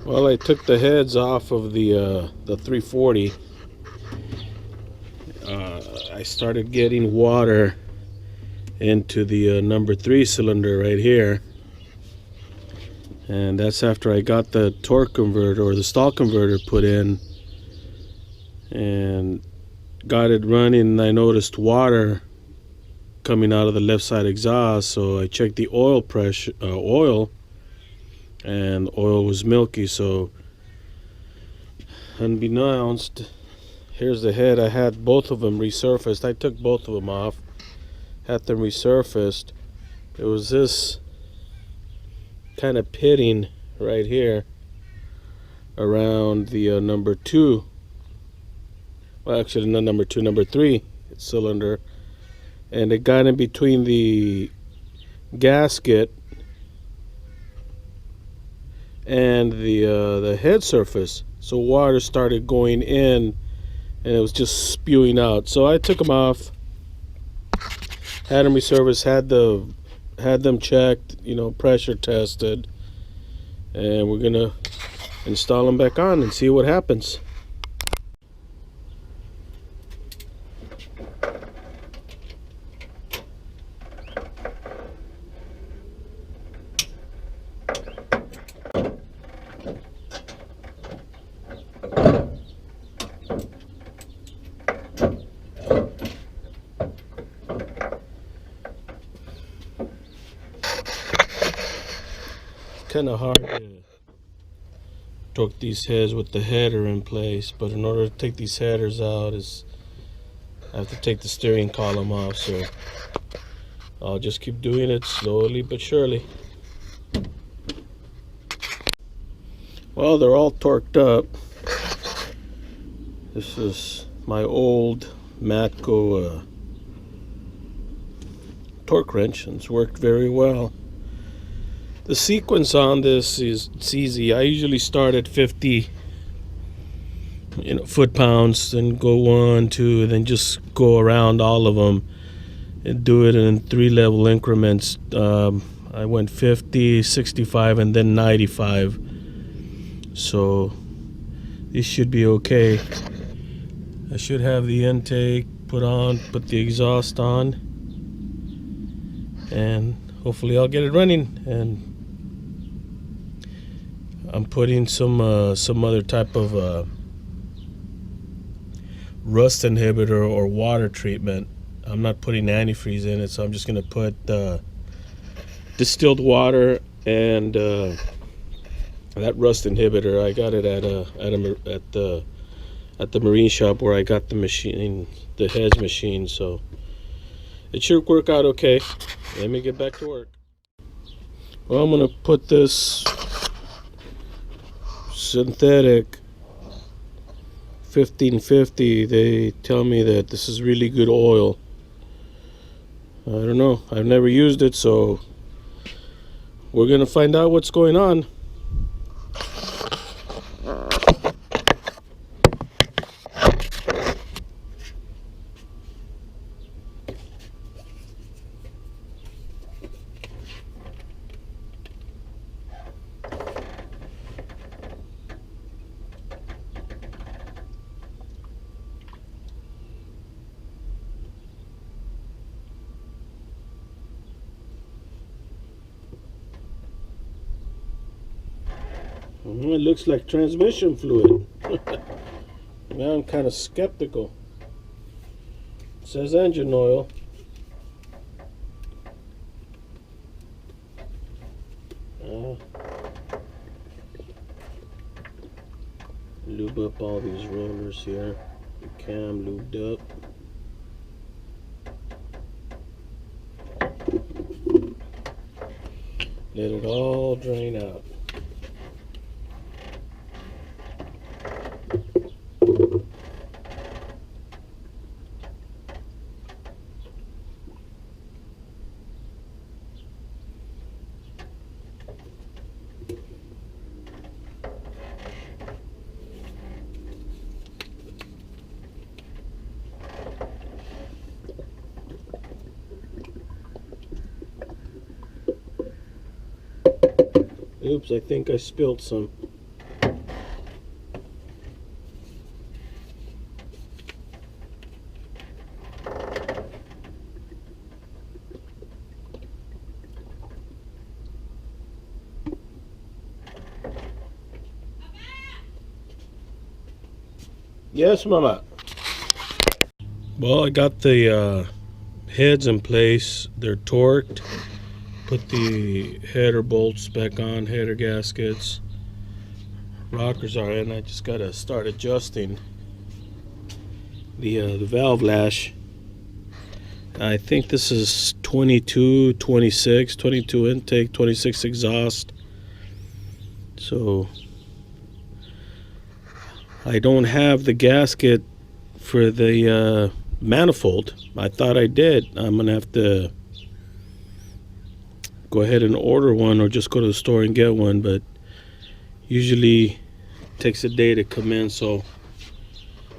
Well, I took the heads off of the 340. I started getting water into the number 3 cylinder right here, and that's after I got the torque converter or the stall converter put in and got it running. And I noticed water coming out of the left side exhaust, so I checked the oil pressure, and the oil was milky. So unbeknownst, here's the head. I had both of them resurfaced. I took both of them off, had them resurfaced. It was this kind of pitting right here around the number 2, well, actually not number 2, number 3 cylinder, and it got in between the gasket and the head surface, so water started going in and it was just spewing out. So I took them off, had them resurfaced, had them checked, pressure tested, and we're gonna install them back on and see what happens. Kind of hard to torque these heads with the header in place, but in order to take these headers out I have to take the steering column off, so I'll just keep doing it slowly but surely. Well, they're all torqued up. This is my old Matco torque wrench, and it's worked very well. The sequence on this it's easy. I usually start at 50 foot-pounds, then go 1, 2, then just go around all of them and do it in 3-level increments. I went 50, 65, and then 95. So this should be okay. I should have the intake put the exhaust on, and hopefully I'll get it running. And I'm putting some other type of rust inhibitor or water treatment. I'm not putting antifreeze in it, so I'm just going to put distilled water and that rust inhibitor. I got it at the marine shop where I got the heads machine, so it should work out okay. Let me get back to work. Well, I'm going to put this synthetic 1550. They tell me that this is really good oil. I don't know, I've never used it, so we're gonna find out what's going on. It looks like transmission fluid. Now I'm kind of skeptical. It says engine oil. Lube up all these rollers here. The cam lubed up. Let it all drain out. Oops, I think I spilled some. Yes, Mama. Well, I got the heads in place. They're torqued. Put the header bolts back on, header gaskets. Rockers are in. I just gotta start adjusting the valve lash. I think this is 22, 26, 22 intake, 26 exhaust. So I don't have the gasket for the manifold. I thought I did. I'm gonna have to go ahead and order one or just go to the store and get one, but usually it takes a day to come in, so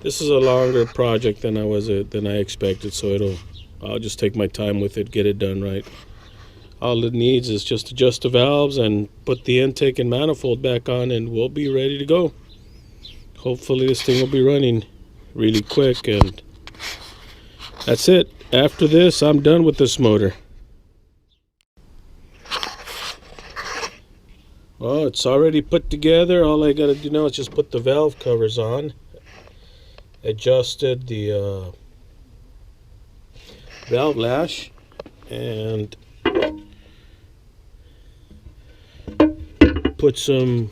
this is a longer project than I expected, so I'll just take my time with it, get it done right. All it needs is just adjust the valves and put the intake and manifold back on, and we'll be ready to go. Hopefully this thing will be running really quick, and that's it. After this, I'm done with this motor. Well, it's already put together. All I gotta do now is just put the valve covers on. Adjusted the valve lash and put some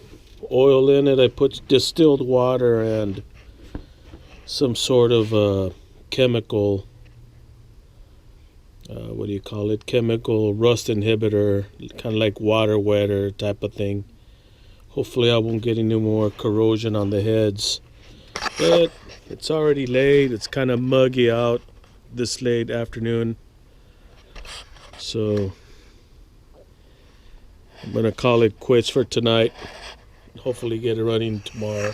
oil in it. I put distilled water and some sort of chemical, what do you call it? Chemical rust inhibitor, kind of like water wetter type of thing. Hopefully I won't get any more corrosion on the heads. But it's already late. It's kind of muggy out this late afternoon. So I'm gonna call it quits for tonight. Hopefully get it running tomorrow.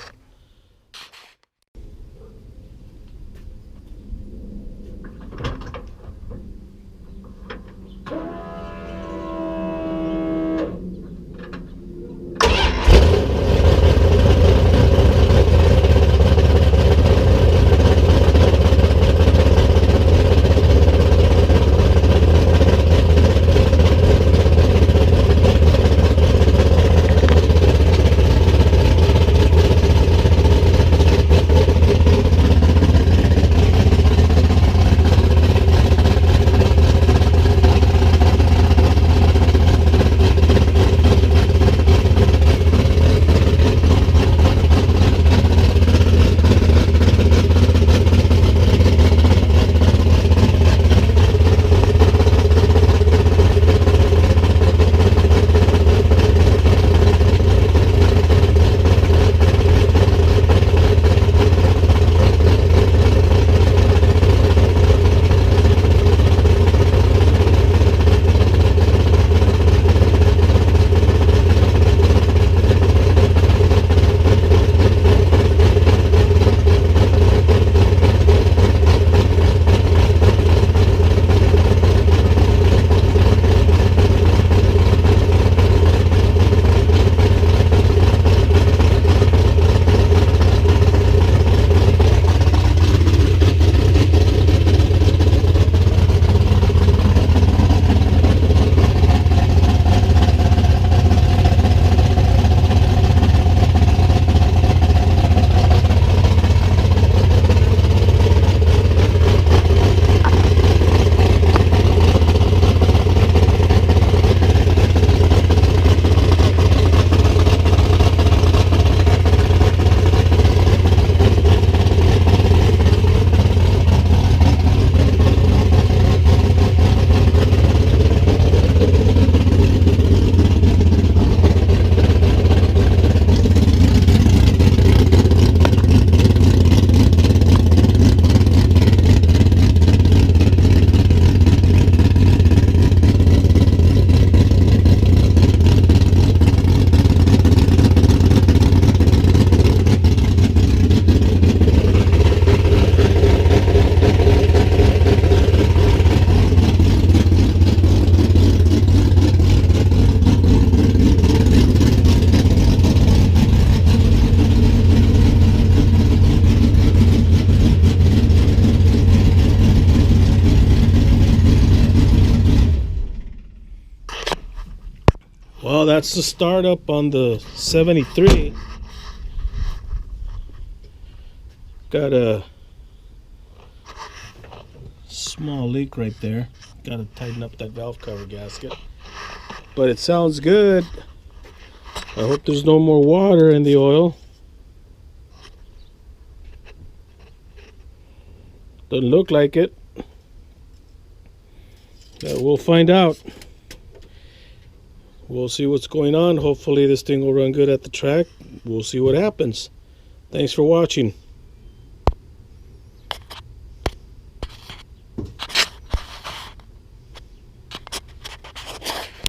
Well, that's the startup on the 73. Got a small leak right there. Got to tighten up that valve cover gasket. But it sounds good. I hope there's no more water in the oil. Doesn't look like it. We'll find out. We'll see what's going on. Hopefully this thing will run good at the track. We'll see what happens. Thanks for watching.